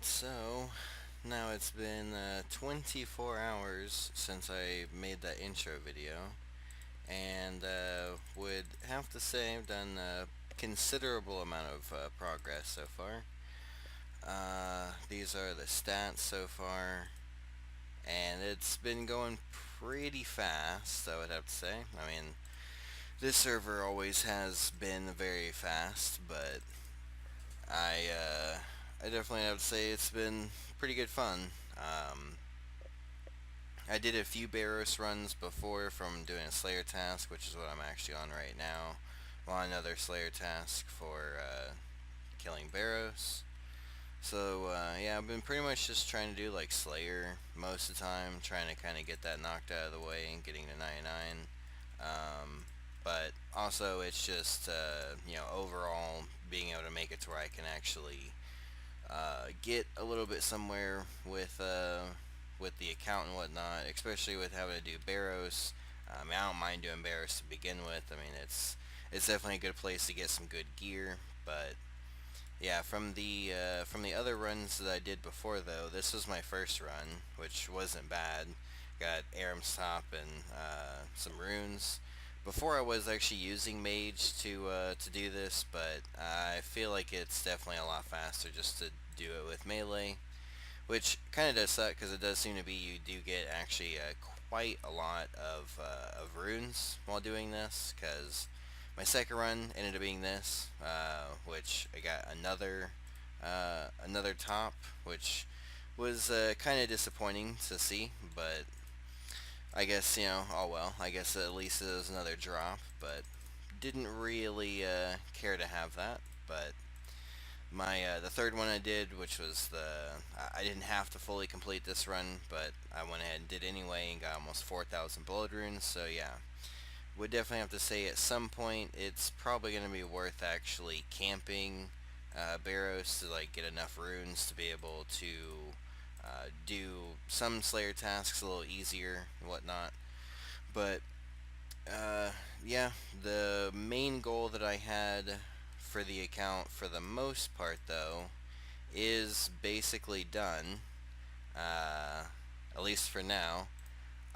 Alright, so now it's been 24 hours since I made that intro video, and would have to say I've done a considerable amount of progress so far. These are the stats so far, and it's been going pretty fast, I would have to say. I mean, this server always has been very fast, but I definitely have to say it's been pretty good fun. Um, I did a few Barrows runs before from doing a Slayer task, which is what I'm actually on right now. I'm on another Slayer task for killing Barrows. So yeah, I've been pretty much just trying to do like Slayer most of the time, trying to kind of get that knocked out of the way and getting to 99. But also it's just overall being able to make it to where I can actually get a little bit somewhere with the account and whatnot, especially with having to do Barrows. I mean, I don't mind doing Barrows to begin with. I mean, it's definitely a good place to get some good gear. But yeah, from the other runs that I did before though, this was my first run, which wasn't bad. Got Aram's top and some runes. Before I was actually using Mage to do this, but I feel like it's definitely a lot faster just to do it with melee, which kind of does suck because it does seem to be you do get actually quite a lot of runes while doing this. Because my second run ended up being this, which I got another top, which was kind of disappointing to see, but I guess, oh well. I guess at least it was another drop, but didn't really care to have that. But my the third one I did, which was I didn't have to fully complete this run, but I went ahead and did anyway and got almost 4,000 blood runes. So yeah, would definitely have to say at some point it's probably going to be worth actually camping Barrows to like get enough runes to be able to do some Slayer tasks a little easier and whatnot. But yeah, the main goal that I had for the account for the most part though is basically done. Uh, at least for now.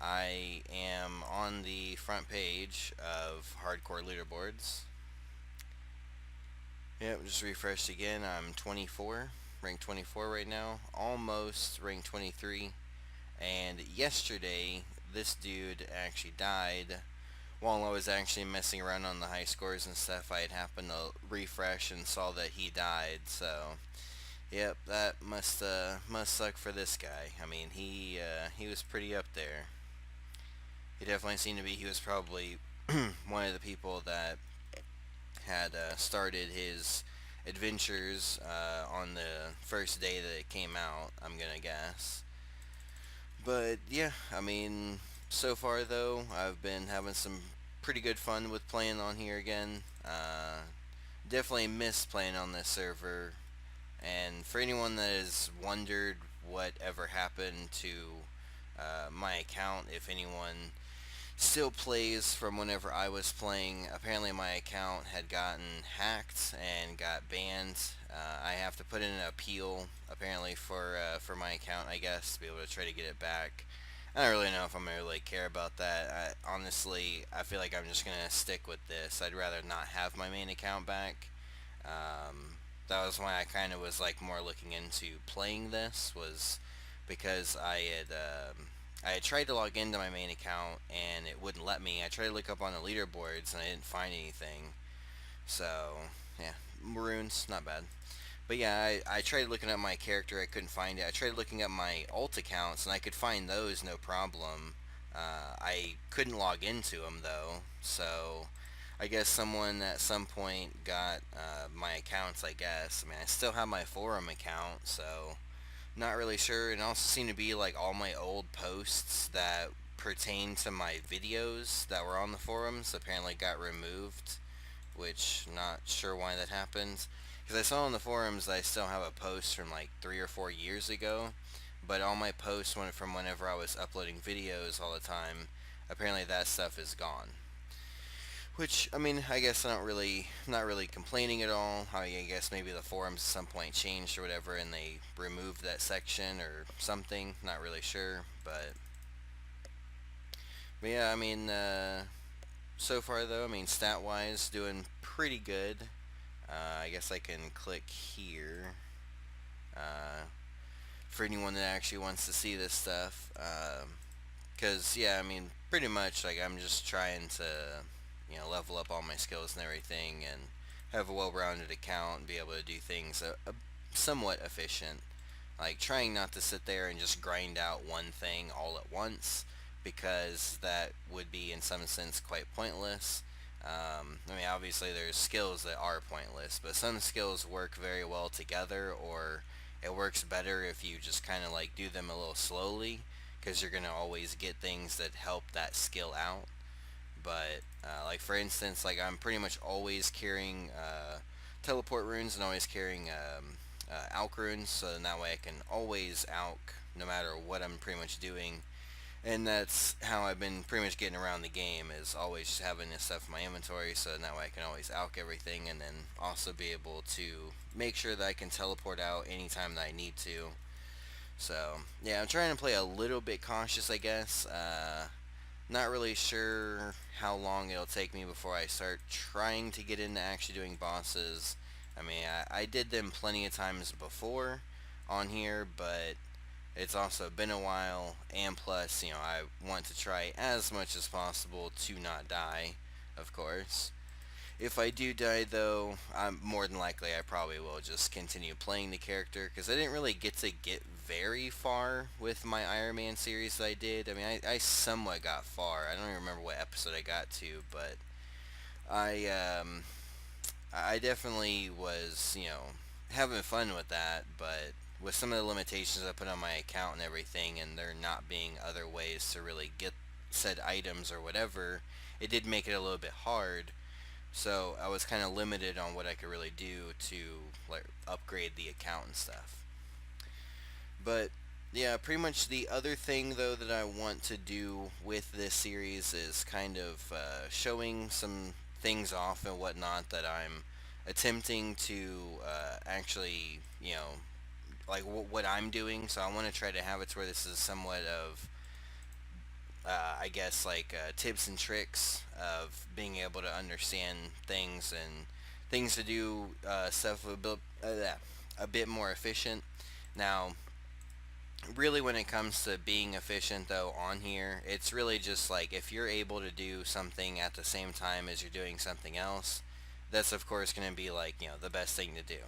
I am on the front page of hardcore leaderboards. Yep, just refreshed again. I'm 24, ranked 24 right now, almost ranked 23. And yesterday, this dude actually died while I was actually messing around on the high scores and stuff. I had happened to refresh and saw that he died. So, yep, that must suck for this guy. I mean, he was pretty up there. He definitely seemed to be. He was probably one of the people that had started his adventures on the first day that it came out. I'm gonna guess. But yeah, I mean, so far though, I've been having some pretty good fun with playing on here again. Definitely miss playing on this server. And for anyone that has wondered what ever happened to my account, if anyone still plays from whenever I was playing, apparently my account had gotten hacked and got banned. I have to put in an appeal apparently for my account, I guess, to be able to try to get it back. I don't really know if I'm gonna really care about that. Honestly, I feel like I'm just gonna stick with this. I'd rather not have my main account back. That was why I kind of was like more looking into playing this, was because I had tried to log into my main account and it wouldn't let me. I tried to look up on the leaderboards and I didn't find anything. So yeah, Maroons, not bad. But yeah, I tried looking up my character. I couldn't find it. I tried looking up my alt accounts and I could find those no problem. I couldn't log into them though. So I guess someone at some point got my accounts. I guess. I mean, I still have my forum account, so not really sure. And also seemed to be like all my old posts that pertain to my videos that were on the forums apparently got removed, which not sure why that happened. Because I saw on the forums that I still have a post from like 3 or 4 years ago, but all my posts went from whenever I was uploading videos all the time. Apparently that stuff is gone. Which, I mean, I guess not really complaining at all. I guess maybe the forums at some point changed or whatever, and they removed that section or something. Not really sure, but yeah, I mean, so far though, I mean, stat wise, doing pretty good. I guess I can click here uh, for anyone that actually wants to see this stuff. Because yeah, I mean, pretty much like I'm just trying to, level up all my skills and everything, and have a well-rounded account and be able to do things somewhat efficient. Like trying not to sit there and just grind out one thing all at once, because that would be in some sense quite pointless. I mean, obviously there's skills that are pointless, but some skills work very well together, or it works better if you just kind of like do them a little slowly, because you're gonna always get things that help that skill out. But like for instance, like I'm pretty much always carrying teleport runes and always carrying alk runes, so then that way I can always alk no matter what I'm pretty much doing. And that's how I've been pretty much getting around the game, is always just having this stuff in my inventory, so that way I can always alk everything, and then also be able to make sure that I can teleport out anytime that I need to. So yeah, I'm trying to play a little bit cautious, I guess. Not really sure how long it'll take me before I start trying to get into actually doing bosses. I mean, I did them plenty of times before on here, but it's also been a while, and plus, I want to try as much as possible to not die, of course. If I do die, though, I'm more than likely I probably will just continue playing the character, because I didn't really get very far with my Ironman series that I did. I mean, I somewhat got far. I don't even remember what episode I got to, but I I definitely was, having fun with that, but with some of the limitations I put on my account and everything, and there not being other ways to really get said items or whatever, it did make it a little bit hard. So I was kind of limited on what I could really do to like upgrade the account and stuff. But yeah, pretty much the other thing though that I want to do with this series is kind of showing some things off and whatnot that I'm attempting to actually, like what I'm doing. So I want to try to have it to where this is somewhat of I guess like tips and tricks of being able to understand things and things to do stuff a bit more efficient. Now, really, when it comes to being efficient though on here, it's really just like if you're able to do something at the same time as you're doing something else, that's of course going to be like the best thing to do.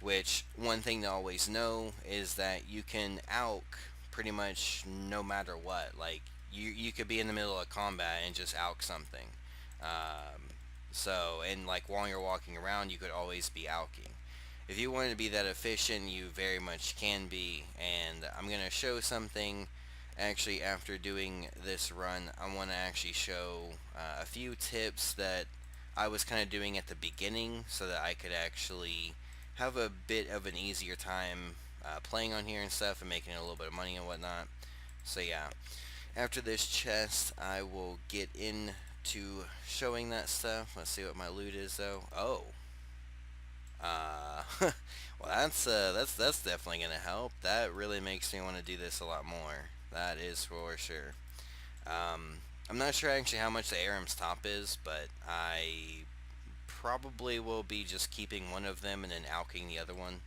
Which one thing to always know is that you can alk pretty much no matter what. Like you could be in the middle of combat and just alk something. And like while you're walking around, you could always be alking. If you wanted to be that efficient, you very much can be. And I'm gonna show something. Actually, after doing this run, I want to actually show a few tips that I was kind of doing at the beginning, so that I could actually have a bit of an easier time playing on here and stuff and making a little bit of money and whatnot. So yeah, after this chest, I will get into showing that stuff. Let's see what my loot is though. Oh, well that's definitely gonna help. That really makes me want to do this a lot more. That is for sure. I'm not sure actually how much the Aram's top is, but I probably will be just keeping one of them and then alking the other one.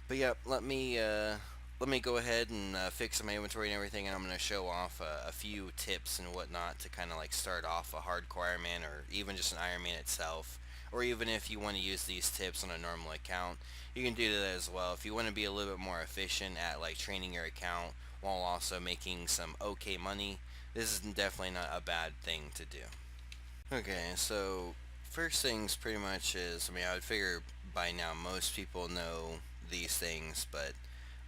But yeah, let me go ahead and fix my inventory and everything, and I'm gonna show off a few tips and whatnot to kind of like start off a hardcore Ironman, or even just an Ironman itself, or even if you want to use these tips on a normal account, you can do that as well. If you want to be a little bit more efficient at like training your account while also making some okay money, this is definitely not a bad thing to do. Okay, so first things pretty much is, I mean, I would figure by now most people know these things, but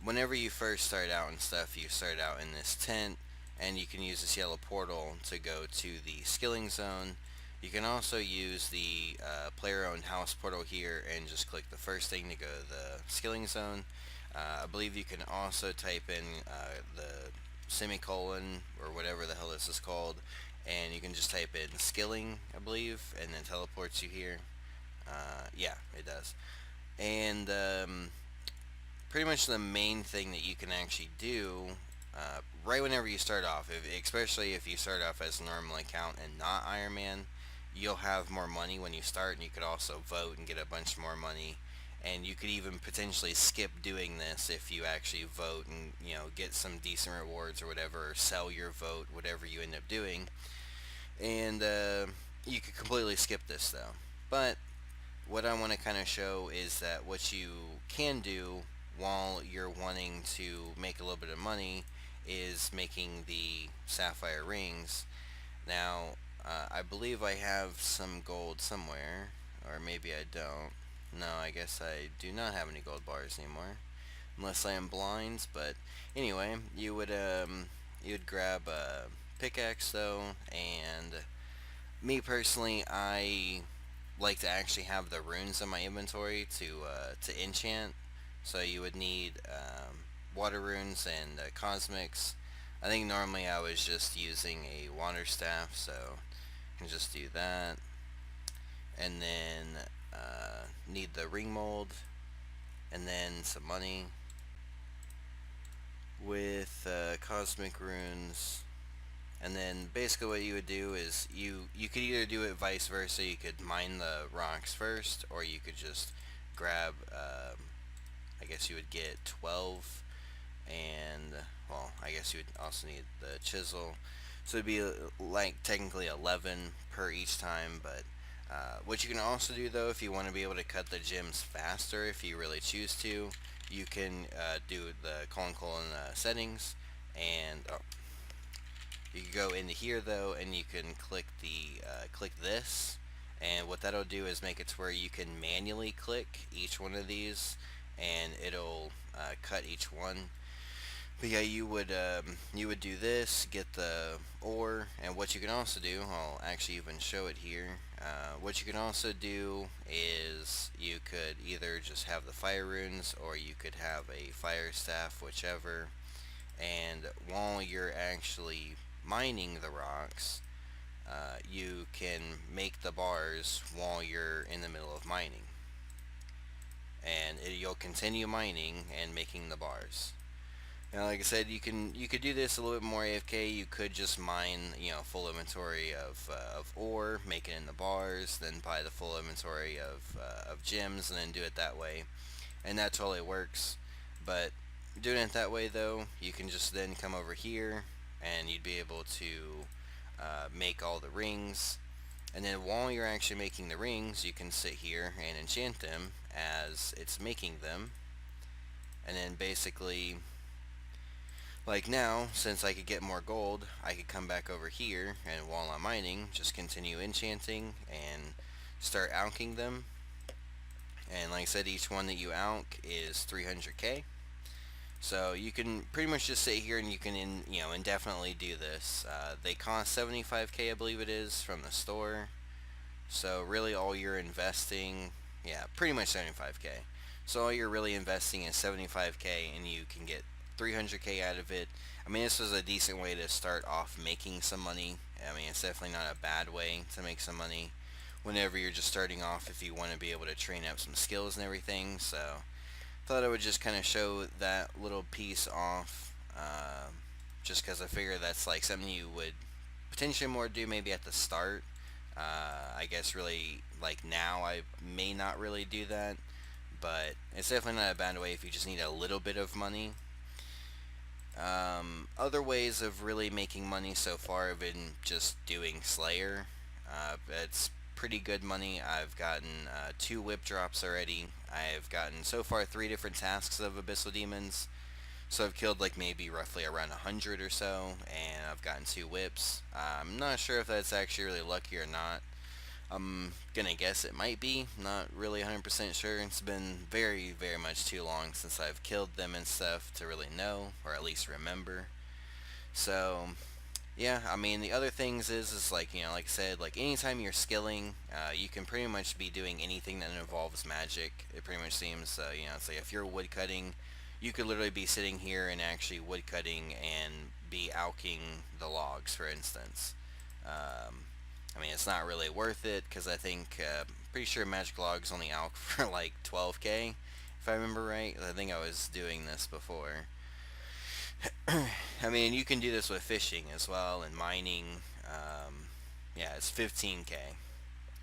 whenever you first start out and stuff, you start out in this tent, and you can use this yellow portal to go to the skilling zone. You can also use the player-owned house portal here and just click the first thing to go to the skilling zone. I believe you can also type in the semicolon or whatever the hell this is called, and you can just type in skilling, I believe, and then teleports you here. Yeah, it does. And pretty much the main thing that you can actually do right whenever you start off, especially if you start off as a normal account and not Ironman, you'll have more money when you start, and you could also vote and get a bunch more money. And you could even potentially skip doing this if you actually vote and get some decent rewards or whatever, or sell your vote, whatever you end up doing. And you could completely skip this though. But what I want to kind of show is that what you can do while you're wanting to make a little bit of money is making the sapphire rings. Now, I believe I have some gold somewhere, or maybe I don't. No, I guess I do not have any gold bars anymore, unless I am blind. But anyway, you would grab a pickaxe though, and me personally, I like to actually have the runes in my inventory to enchant. So you would need water runes and cosmics. I think normally I was just using a water staff, so I can just do that. And then need the ring mold, and then some money with cosmic runes. And then basically what you would do is you could either do it vice versa. You could mine the rocks first, or you could just grab. I guess you would get 12, and well, I guess you would also need the chisel. So it'd be like technically 11 per each time. But what you can also do though, if you want to be able to cut the gems faster, if you really choose to, you can do the colon settings, and you can go into here though, and you can click this, and what that'll do is make it to where you can manually click each one of these, and it'll cut each one. But yeah, you would do this, get the ore, and what you can also do, I'll actually even show it here. What you can also do is you could either just have the fire runes, or you could have a fire staff, whichever. And while you're actually mining the rocks, you can make the bars while you're in the middle of mining, and you'll continue mining and making the bars. Now, like I said, you could do this a little bit more AFK. You could just mine, full inventory of ore, make it in the bars, then buy the full inventory of gems, and then do it that way, and that totally works. But doing it that way, though, you can just then come over here, and you'd be able to make all the rings. And then while you're actually making the rings, you can sit here and enchant them as it's making them. And then basically, like now, since I could get more gold, I could come back over here, and while I'm mining, just continue enchanting and start alching them. And like I said, each one that you alch is 300k. So you can pretty much just sit here, and you can indefinitely do this. They cost 75k, I believe it is, from the store. So really all you're investing, yeah, pretty much 75k. So all you're really investing is 75k, and you can get 300k out of it. I mean, this was a decent way to start off making some money. I mean, it's definitely not a bad way to make some money whenever you're just starting off, if you want to be able to train up some skills and everything. So thought I would just kind of show that little piece off, just because I figure that's like something you would potentially more do maybe at the start. I guess really like now I may not really do that, but it's definitely not a bad way if you just need a little bit of money. Other ways of really making money so far have been just doing Slayer. It's pretty good money. I've gotten 2 whip drops already. I've gotten so far 3 different tasks of Abyssal Demons. So I've killed like maybe roughly around 100 or so, and I've gotten 2 whips. I'm not sure if that's actually really lucky or not. I'm gonna guess it might be. Not really 100% sure. It's been very, very much too long since I've killed them and stuff to really know, or at least remember. So, yeah, I mean, the other things is like, like I said, like anytime you're skilling, you can pretty much be doing anything that involves magic. It pretty much seems, it's like if you're wood cutting, you could literally be sitting here and actually wood cutting and be alching the logs, for instance. I mean, it's not really worth it because I think pretty sure Magic Log's only out for like 12K, if I remember right. I think I was doing this before. I mean, you can do this with fishing as well and mining. Um, yeah, it's 15K.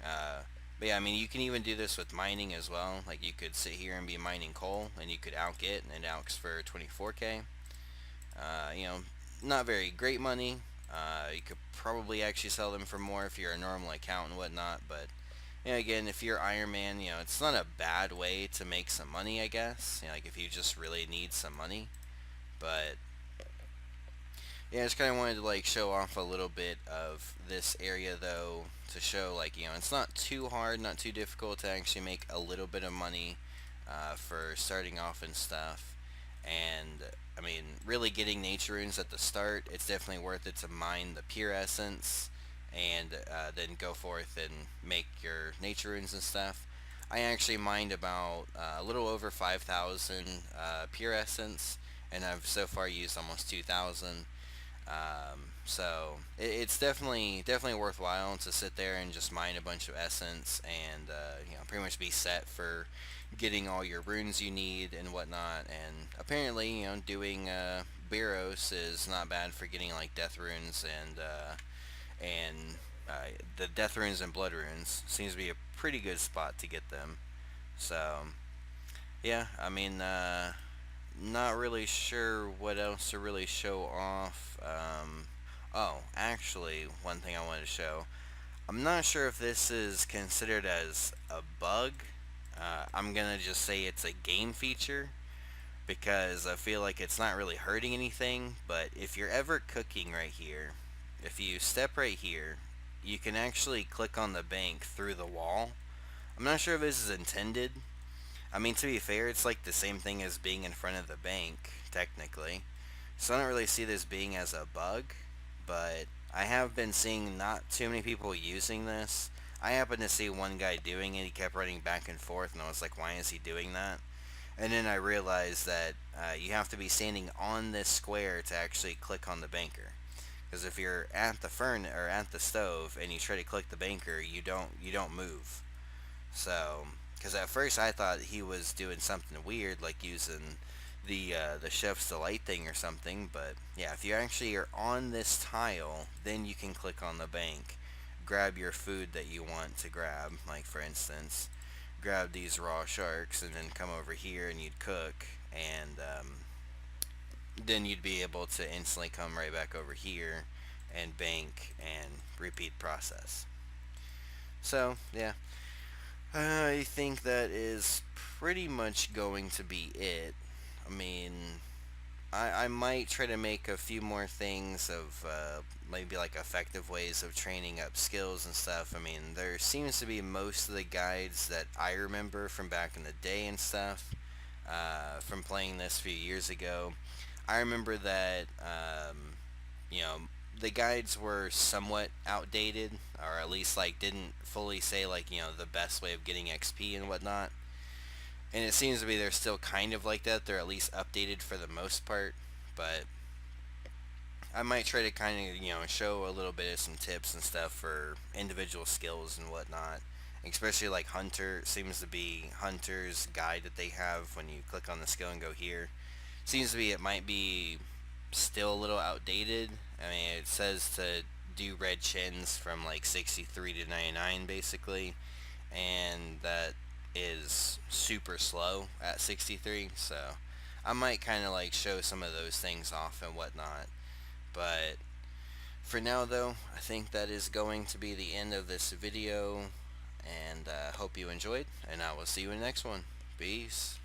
Uh, but yeah, I mean, you can even do this with mining as well. Like, you could sit here and be mining coal, and you could out get, and it outs for 24K. You know, not very great money. You could probably actually sell them for more if you're a normal account and whatnot. But you know, again, if you're Ironman, you know, it's not a bad way to make some money, I guess. You know, like if you just really need some money. But yeah, I just kind of wanted to like show off a little bit of this area though, to show like, you know, it's not too hard, not too difficult to actually make a little bit of money for starting off and stuff. And I mean, really getting nature runes at the start, it's definitely worth it to mine the pure essence and then go forth and make your nature runes and stuff. I actually mined about a little over 5,000 pure essence, and I've so far used almost 2,000. So it's definitely worthwhile to sit there and just mine a bunch of essence and you know, pretty much be set for getting all your runes you need and whatnot. And apparently, you know, doing Biros is not bad for getting like death runes and the death runes and blood runes seems to be a pretty good spot to get them. So yeah, I mean, not really sure what else to really show off. Oh, actually, one thing I wanted to show. I'm not sure if this is considered as a bug. I'm gonna just say it's a game feature because I feel like it's not really hurting anything. But if you're ever cooking right here, if you step right here, you can actually click on the bank through the wall. I'm not sure if this is intended. I mean, to be fair, it's like the same thing as being in front of the bank, technically. So I don't really see this being as a bug, but I have been seeing not too many people using this. I happened to see one guy doing it. He kept running back and forth, and I was like, why is he doing that? And then I realized that you have to be standing on this square to actually click on the banker. Because if you're at the furnace or at the stove and you try to click the banker, you don't move. So, because at first I thought he was doing something weird, like using the chef's delight thing or something. But yeah, if you actually are on this tile, then you can click on the bank, grab your food that you want to grab. Like for instance, grab these raw sharks, and then come over here and you'd cook, and then you'd be able to instantly come right back over here and bank and repeat process. So yeah, I think that is pretty much going to be it. I mean, I might try to make a few more things of maybe like effective ways of training up skills and stuff. I mean, there seems to be most of the guides that I remember from back in the day and stuff, from playing this a few years ago. I remember that, you know, the guides were somewhat outdated, or at least like didn't fully say like, you know, the best way of getting XP and whatnot. And it seems to be they're still kind of like that. They're at least updated for the most part, but I might try to kind of, you know, show a little bit of some tips and stuff for individual skills and whatnot. Especially like Hunter seems to be Hunter's guide that they have when you click on the skill and go here. Seems to be it might be still a little outdated. I mean, it says to do red chins from like 63 to 99 basically, and that is super slow at 63. So I might kind of like show some of those things off and whatnot. But for now, though, I think that is going to be the end of this video, and hope you enjoyed, and I will see you in the next one. Peace.